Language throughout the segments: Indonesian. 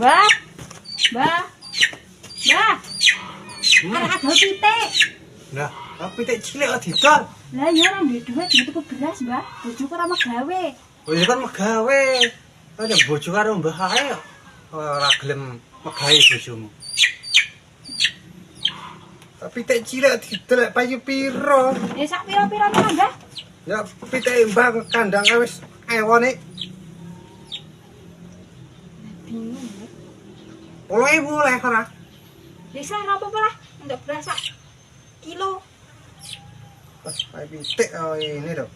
Mbah. Mbah. Mbah. Arek adol pitik. Lah, pitik cilik kok didol. Lah iya nang duwe duit tuku beras, Mbah. Bojoku ora megawe. Oh, ya kan megawe. Ada bojo karo mbah ae kok ora gelem megawe bojomu. Tapi pitik cilik didol payu piro? Sak pira-pira to, Mbah? Ya pitik mbah kandang wis ewone. Bingung. 10.000 oleh ora? Bisa ora apa-apa lah, untuk beras sak kilo. Pas pitik oh ini lho.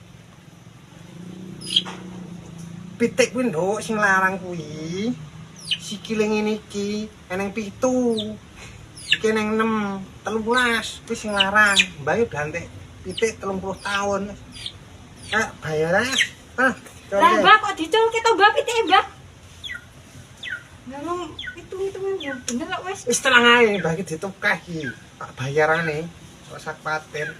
Pitik kuwi nduk sing larang kuwi. Sikile ngene iki eneng 7. Iki eneng 6, 13 kuwi sing larang. Mbah yo gantek pitik 30 tahun. Bayar ah. Lah Mbah kok diculke to Mbah pitike Mbah? Ngomong hitung-hitungan yo bener kok wis. Wis tenang ae, Mbah iki ditukah iki. Tak bayarane. Kok sak paten.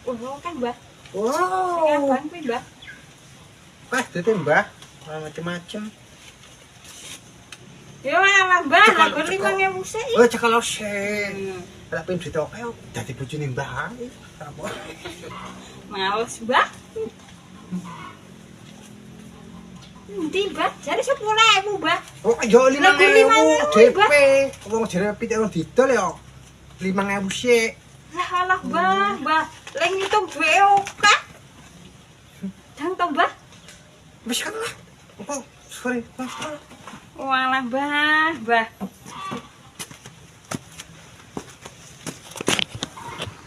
Oh, kan Mbah. Wow. Abang kuwi Mbah. Pas dite Mbah, ora macem-macem. Yo alah Mbah, aku 5.000 sik. Oh, cekel sik. Ora pengen duit oke dadi bojone Mbah ae. Males Mbah. Endi Mbah? Jare 10.000 Mbah. Oh, yo 5.000 5.000, DP. Wong jare pitik wong didol yo 5.000 sik. Lah alah Mbah, Mbah. Lek ngitung duwe oke. Jang to Mbah. Wis kan lah. Oh, sorry. Walah Mbah, Mbah.